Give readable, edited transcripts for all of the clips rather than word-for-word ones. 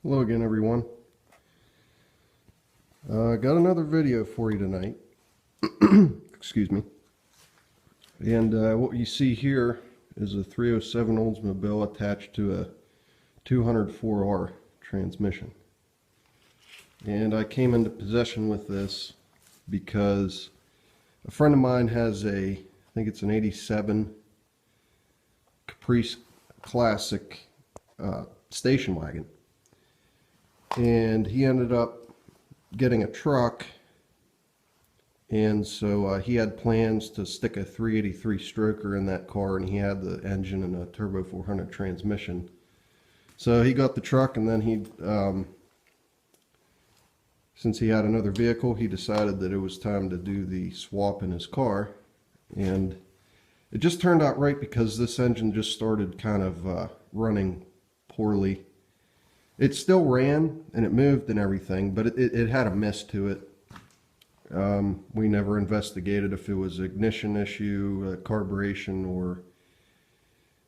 Hello again, everyone. Got another video for you tonight. Excuse me. And what you see here is a 307 Oldsmobile attached to a 204R transmission. And I came into possession with this because a friend of mine has I think it's an 87 Caprice Classic station wagon. And he ended up getting a truck, and so he had plans to stick a 383 stroker in that car, and he had the engine and a turbo 400 transmission. So he got the truck, and then since he had another vehicle, he decided that it was time to do the swap in his car. And it just turned out right because this engine just started kind of running poorly. It still ran and it moved and everything, but it had a miss to it. We never investigated if it was an ignition issue, carburation, or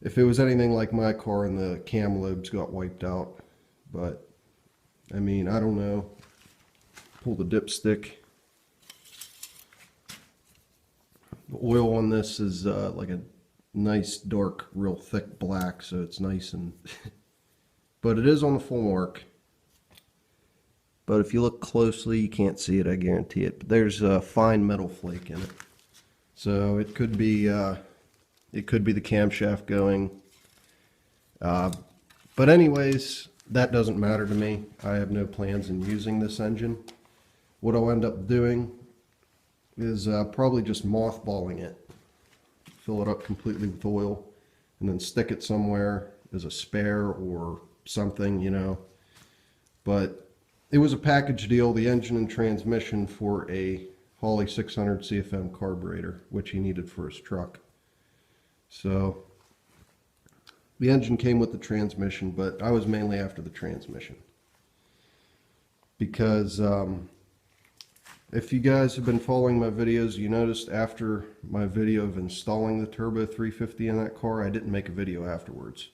if it was anything like my car and the cam lobes got wiped out. But I mean, I don't know. Pull the dipstick. The oil on this is like a nice dark, real thick black, so it's nice and but it is on the full mark. But if you look closely, you can't see it, I guarantee it. But there's a fine metal flake in it. So it could be the camshaft going. But anyways, that doesn't matter to me. I have no plans in using this engine. What I'll end up doing is probably just mothballing it. Fill it up completely with oil and then stick it somewhere as a spare or something, you know. But it was a package deal, the engine and transmission for a Holley 600 CFM carburetor, which he needed for his truck. So the engine came with the transmission, but I was mainly after the transmission because if you guys have been following my videos, you noticed after my video of installing the Turbo 350 in that car, I didn't make a video afterwards.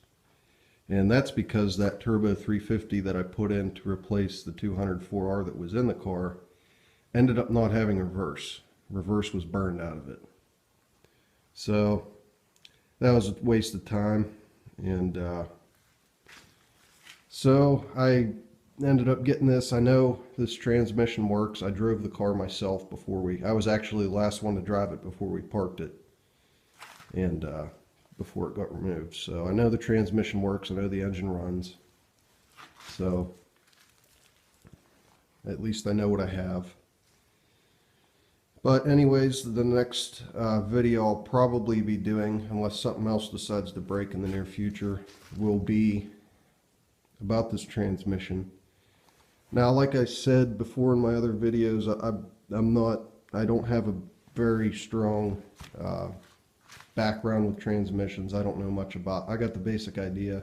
And that's because that Turbo 350 that I put in to replace the 204R that was in the car ended up not having reverse. Reverse was burned out of it. So that was a waste of time. And so I ended up getting this. I know this transmission works. I drove the car myself before I was actually the last one to drive it before we parked it. And before it got removed. So I know the transmission works, I know the engine runs. So at least I know what I have. But anyways, the next video I'll probably be doing, unless something else decides to break in the near future, will be about this transmission. Now, like I said before in my other videos, I don't have a very strong background with transmissions. I don't know much about. I got the basic idea.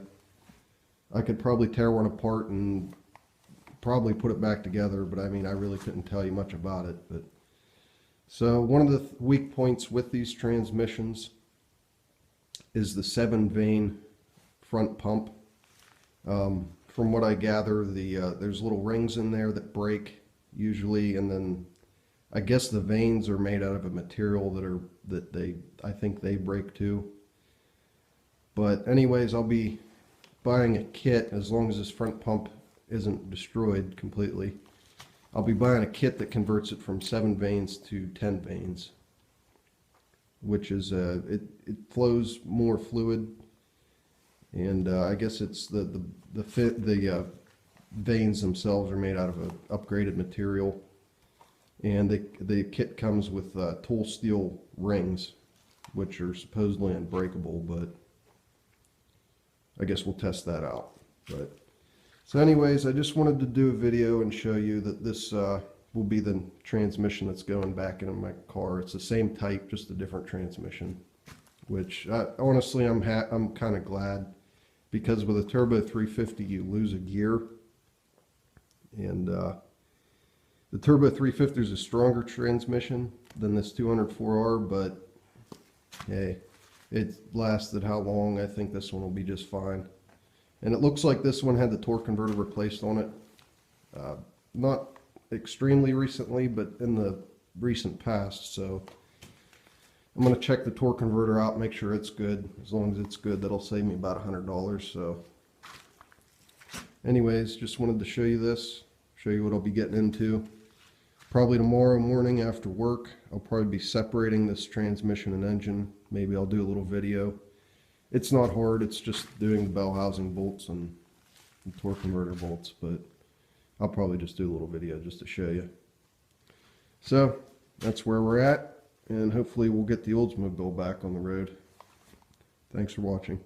I could probably tear one apart and probably put it back together, but I mean, I really couldn't tell you much about it. But so one of the weak points with these transmissions is the 7-vane front pump. From what I gather, there's little rings in there that break usually, and then I guess the vanes are made out of a material I think they break too. But anyways, I'll be buying a kit, as long as this front pump isn't destroyed completely. I'll be buying a kit that converts it from 7 vanes to 10 vanes, which is it flows more fluid, and I guess it's the vanes themselves are made out of an upgraded material. And the kit comes with tool steel rings, which are supposedly unbreakable, but I guess we'll test that out. But so anyways, I just wanted to do a video and show you that this will be the transmission that's going back into my car. It's the same type, just a different transmission, which honestly I'm kind of glad, because with a Turbo 350 you lose a gear, and the Turbo 350 is a stronger transmission than this 204R, but hey, it lasted how long? I think this one will be just fine. And it looks like this one had the torque converter replaced on it. Not extremely recently, but in the recent past. So I'm going to check the torque converter out, make sure it's good. As long as it's good, that'll save me about $100. So anyways, just wanted to show you this, show you what I'll be getting into. Probably tomorrow morning after work, I'll probably be separating this transmission and engine. Maybe I'll do a little video. It's not hard, it's just doing the bell housing bolts and the torque converter bolts, but I'll probably just do a little video just to show you. So that's where we're at, and hopefully we'll get the Oldsmobile back on the road. Thanks for watching.